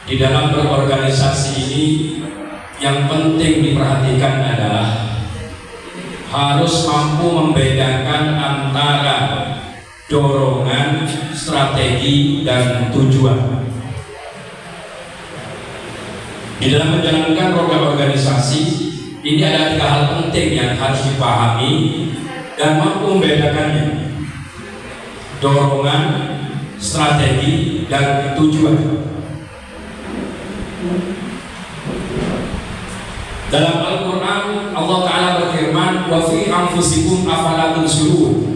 Di dalam berorganisasi ini yang penting diperhatikan adalah harus mampu membedakan antara dorongan, strategi, dan tujuan. Di dalam menjalankan program organisasi ini ada 3 hal penting yang harus dipahami dan mampu membedakannya: dorongan, strategi, dan tujuan. Dalam Al-Quran Allah Ta'ala berfirman, wa fi anfusikum afala tubsirun,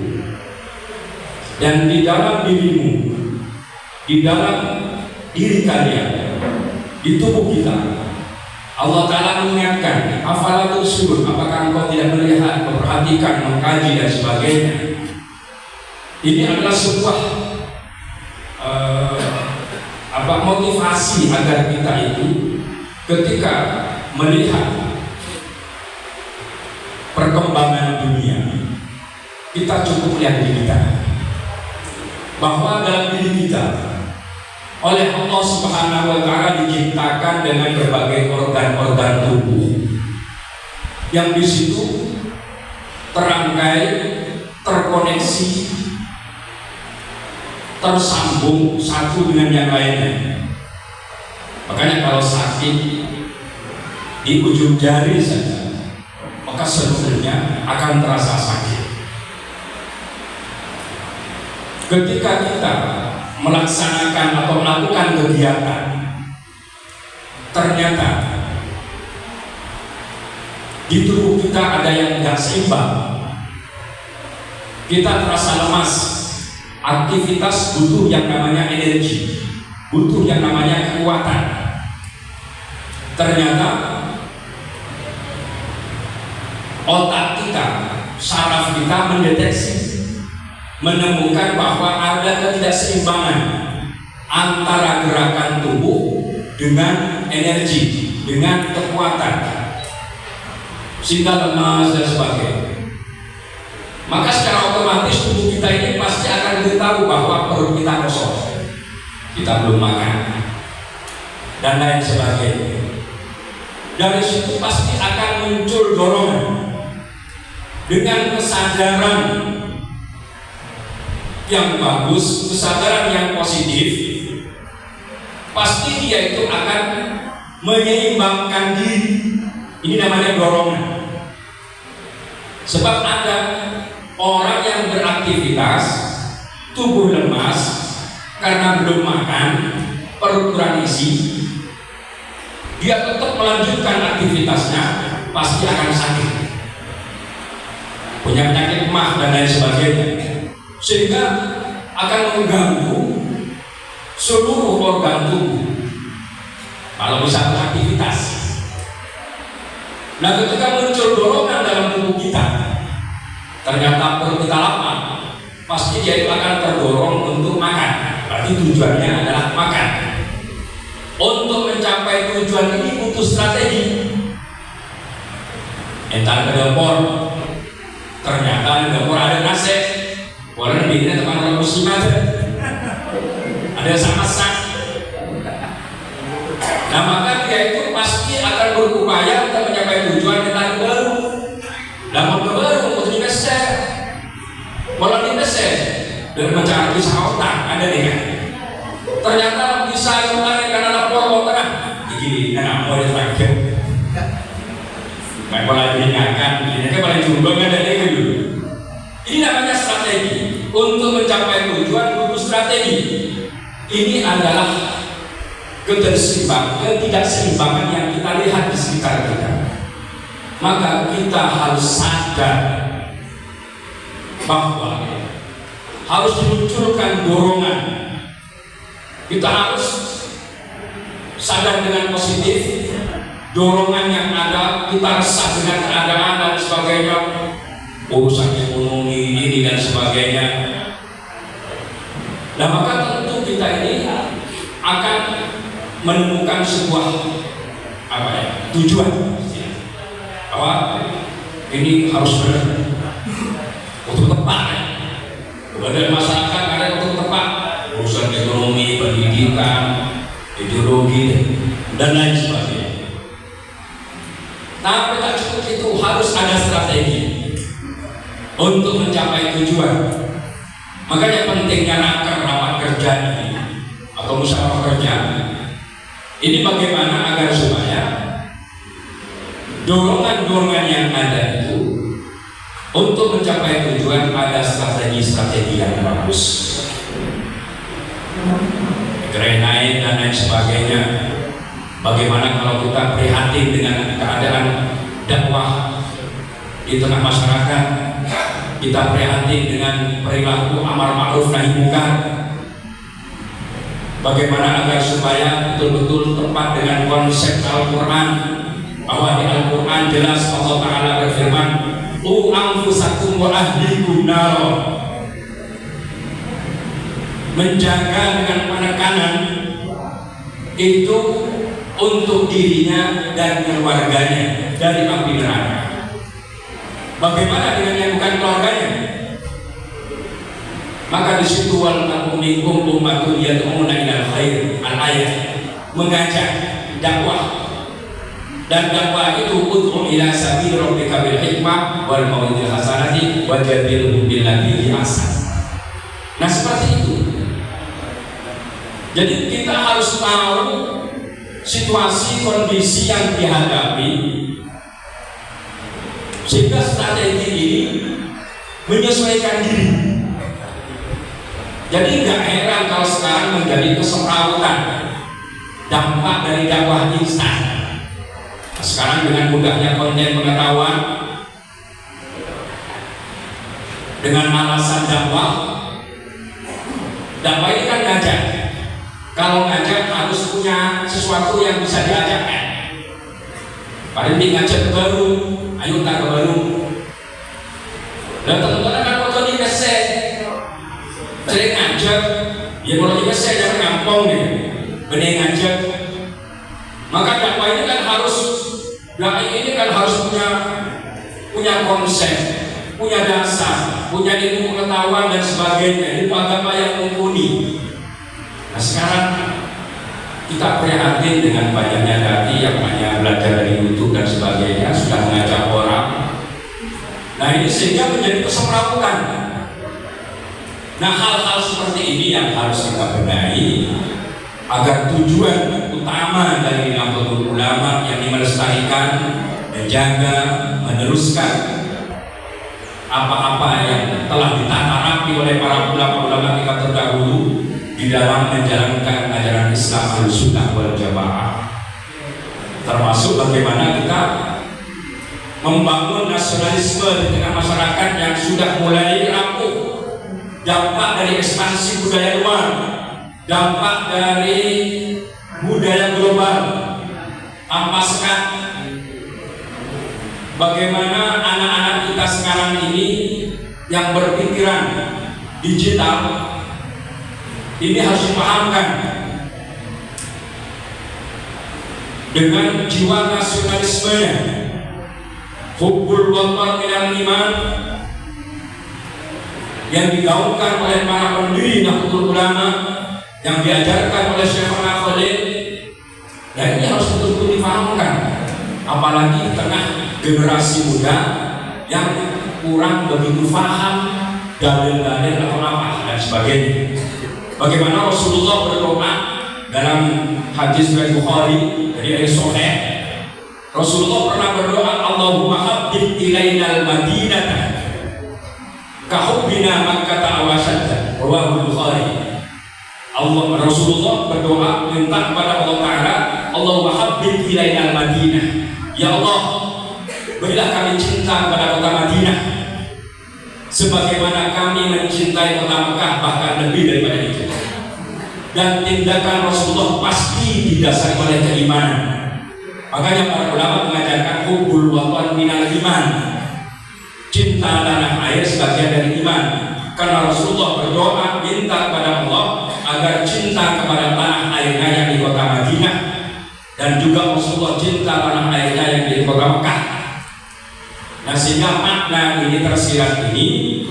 dan di dalam dirimu, di dalam diri kalian, di tubuh kita, Allah Ta'ala mengingatkan, afala tubsirun, apakah engkau tidak melihat, memperhatikan, mengkaji, dan sebagainya. Ini adalah sebuah motivasi agar kita itu ketika melihat perkembangan dunia, kita cukup lihat diri kita, bahwa dalam diri kita oleh Allah Subhanahu wa Ta'ala diciptakan dengan berbagai organ-organ tubuh yang di situ terangkai, terkoneksi, tersambung satu dengan yang lainnya. Makanya kalau sakit di ujung jari saja, maka seluruhnya akan terasa sakit. Ketika kita melaksanakan atau melakukan kegiatan, ternyata di tubuh kita ada yang tidak seimbang, kita terasa lemas. Aktivitas butuh yang namanya energi, butuh yang namanya kekuatan. Ternyata otak kita, saraf kita mendeteksi, menemukan bahwa ada ketidakseimbangan antara gerakan tubuh dengan energi, dengan kekuatan, sehingga lemas dan sebagainya. Maka secara otomatis tubuh kita ini pasti akan beritahu bahwa perut kita kosong, kita belum makan, dan lain sebagainya. Dari situ pasti akan muncul dorongan dengan kesadaran yang bagus, kesadaran yang positif. Pasti dia itu akan menyeimbangkan diri. Ini namanya dorongan. Sebab ada orang yang beraktivitas, tubuh lemas karena belum makan, perut kurang isi, dia tetap melanjutkan aktivitasnya, pasti akan sakit, punya penyakit mah dan lain sebagainya, sehingga akan mengganggu seluruh organ tubuh kalau bisa beraktivitas. Nah, ketika muncul dorongan dalam tubuh kita, ternyata perut kita lapar, pasti dia itu akan terdorong untuk makan. Berarti tujuannya adalah makan. Untuk mencapai tujuan ini butuh strategi. Entar ke dapur, ternyata di dapur ada nasi, boleh bikinnya teman-teman muslim aja, ada masak. Nah, maka dia itu pasti akan berupaya untuk mencapai tujuan kita baru. Namun baru untuk dipeser, walau dipeser dan mencari pisah otak ada nih kan? Ternyata bisa otak karena lapor otak gini, karena mau diterakhir. Baik pola diingatkan, ini kan paling jumlah ada nih dulu. Ini namanya strategi. Untuk mencapai tujuan butuh strategi. Ini adalah ketidakseimbangan yang kita lihat di sekitar kita. Maka kita harus sadar bahwa harus dimunculkan dorongan. Kita harus sadar dengan positif dorongan yang ada, kita resah dengan keadaan dan sebagainya, urusan ekonomi ini dan sebagainya. Nah, maka tentu kita ini akan menemukan sebuah tujuan bahwa ini harus benar untuk tepat. Kepada masyarakat ada untuk tepat urusan ekonomi, pendidikan, ideologi, dan lain sebagainya. Tapi tak cukup itu, harus ada strategi untuk mencapai tujuan. Makanya pentingnya rapat kerja ini atau musyawarah kerja ini, bagaimana agar supaya dorongan-dorongan yang ada itu untuk mencapai tujuan ada strategi-strategi yang bagus, grenade dan lain sebagainya. Bagaimana kalau kita prihatin dengan keadaan dakwah di tengah masyarakat, kita prihatin dengan perilaku amar ma'ruf nahi munkar. Bagaimana agar supaya betul-betul tepat dengan konsep Al-Quran, bahwa di Al-Quran jelas Allah Ta'ala berfirman, "Qu anfusakum wa ahlikum naro." Menjaga dengan penekanan itu untuk dirinya dan keluarganya dari api neraka. Bagaimana dengan yang bukan keluarganya? Maka di situ wal takum minkum ummatun yad'una ilal khair, al-ayat, mengajak dakwah. Dan dakwah itu ud'u ila sabil rabbika bil hikmah wal mau'izil hasanati wajadilhum billati hi ahsan. Nah, seperti itu. Jadi kita harus tahu situasi kondisi yang dihadapi, sehingga strategi ini menyesuaikan diri. Jadi nggak heran kalau sekarang menjadi kesemrawutan dampak dari dakwah instan. Sekarang dengan mudahnya konten pengetahuan, dengan alasan dakwah ini kan ngajak. Kalau ngajak harus punya sesuatu yang bisa diajakkan. Paling ngajak ke baru, ayo tak ke baru. Dan teman-teman kan foto di keset, sering ngajak, ya kalau di keset jangan ngampong deh, bener ngajak. Maka dakwah ini kan harus punya konsep, punya dasar, punya ilmu pengetahuan dan sebagainya, ilmu agama yang mumpuni. Nah, sekarang kita prihatin dengan banyaknya dai yang hanya belajar dari YouTube dan sebagainya, sudah mengajak orang. Nah, ini sehingga menjadi kesemrawutan. Nah, hal-hal seperti ini yang harus kita benahi agar tujuan utama dari Nahdlatul Ulama yang melestarikan, menjaga, meneruskan apa-apa yang telah ditata rapi oleh para ulama-ulama kita terdahulu di dalam menjalankan ajaran Islam Ahlussunnah wal Jamaah, termasuk bagaimana kita membangun nasionalisme di tengah masyarakat yang sudah mulai rapuh, dampak dari ekspansi budaya luar, dampak dari budaya global, tanpa sekat. Bagaimana anak-anak kita sekarang ini yang berpikiran digital ini harus dipahamkan dengan jiwa nasionalismenya, hubbul watan minal iman yang digaungkan oleh para pendiri Nahdlatul Ulama, yang diajarkan oleh Syekh Khalil. Dan ini harus betul-betul dipahamkan, apalagi di tengah generasi muda yang kurang begitu paham dalil-dalil atau apa dan sebagainya. Bagaimana Rasulullah berdoa dalam hadis riwayat Bukhari dari hadis sahih, Rasulullah pernah berdoa, Allahumma habbib ilainal madinata kahubbina Makkah awasyadda, rawahu Bukhari. Rasulullah berdoa minta kepada Allah Ta'ala, Allahumma habbib ilainal madinah, ya Allah, berilah kami cinta kepada kota Madinah sebagaimana kami mencintai kota Mekah, bahkan lebih daripada itu. Dan tindakan Rasulullah pasti didasari oleh keimanan. Makanya para ulama mengajarkan hubbul watan minal iman, cinta tanah air sebagian dari iman. Karena Rasulullah berdoa minta kepada Allah agar cinta kepada tanah airnya yang di kota Madinah, dan juga Rasulullah cinta tanah airnya yang di kota Mekah. Nah, sehingga makna ini tersirat ini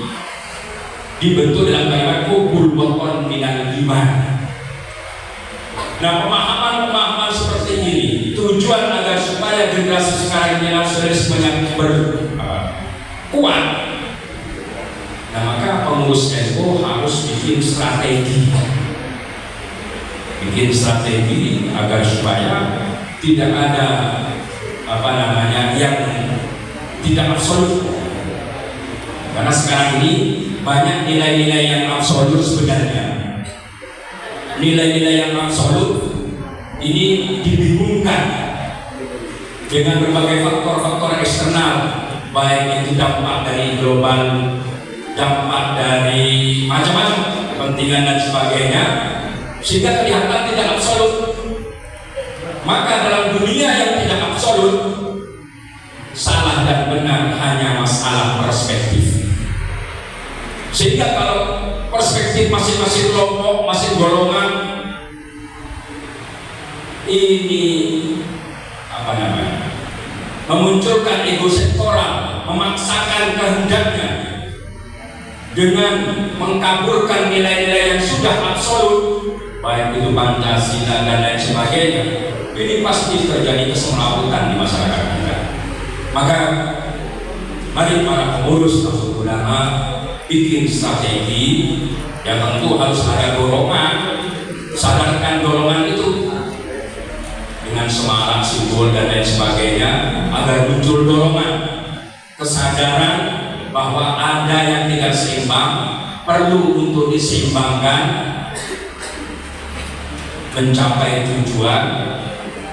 dibentuk dalam kalimat hubbul watan minal iman. Nah, pemahaman seperti ini tujuan agar supaya generasi sekarang ini nasionalismenya kuat. Nah, maka pengurus NU harus bikin strategi agar supaya tidak ada yang tidak absolut. Karena sekarang ini banyak nilai-nilai yang absolut sebenarnya. Nilai-nilai yang absolut ini dibingungkan dengan berbagai faktor-faktor eksternal, baik itu dampak dari global, dampak dari macam-macam kepentingan dan sebagainya, sehingga kelihatan tidak absolut. Maka dalam dunia yang tidak absolut, salah dan benar hanya masalah perspektif. Sehingga kalau perspektif masing-masing kelompok, masing golongan ini memunculkan ego sektoral, memaksakan kehendaknya dengan mengkaburkan nilai-nilai yang sudah absolut, baik itu Pancasila dan lain sebagainya, ini pasti terjadi kesemrawutan di masyarakat kita. Maka mari para pengurus Nahdlatul Ulama bikin strategi yang tentu harus ada dorongan, sadarkan dorongan itu dengan semarak, simbol dan lain sebagainya, agar muncul dorongan, kesadaran bahwa ada yang tidak seimbang, perlu untuk diseimbangkan, mencapai tujuan,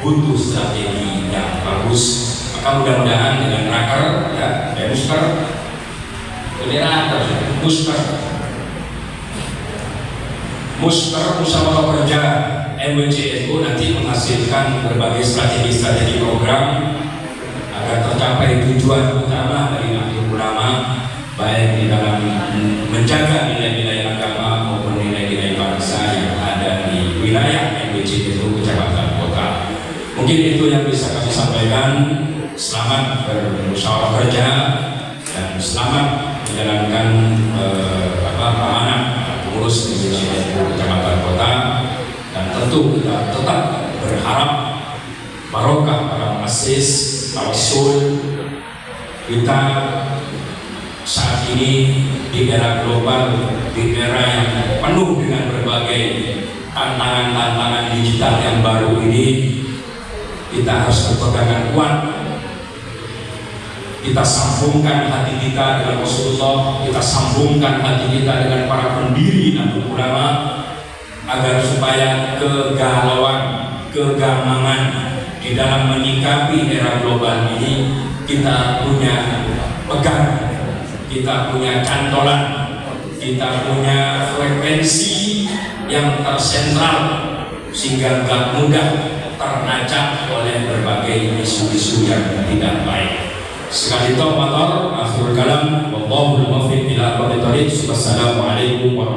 butuh strategi yang bagus. Maka mudah-mudahan dengan raker, Musker musyawarah kerja MWC NU nanti menghasilkan berbagai strategi program agar tercapai tujuan utama dari Nahdlatul Ulama, baik di dalam menjaga nilai-nilai agama maupun nilai-nilai bangsa yang ada di wilayah MWC NU kecamatan kota. Mungkin itu yang bisa kami sampaikan. Selamat bermusyawarah kerja dan selamat menjalankan amanah pengurus MWC kecamatan kota, dan tentu kita tetap berharap barokah para muassis tawassul kita saat ini di era global, di era yang penuh dengan berbagai tantangan digital yang baru ini. Kita harus berpegangan kuat, kita sambungkan hati kita dengan Rasulullah, kita sambungkan hati kita dengan para pendiri Nahdlatul Ulama, agar supaya kegalauan, kegamangan di dalam menyikapi era global ini kita punya pegang, kita punya cantolan, kita punya frekuensi yang tersentral, sehingga gak mudah teracak oleh berbagai isu-isu yang tidak baik. Sekali motor, akhirul kalam, wallahul muwaffiq ila aqwamit thoriq. Wassalamualaikum warahmatullahi wabarakatuh.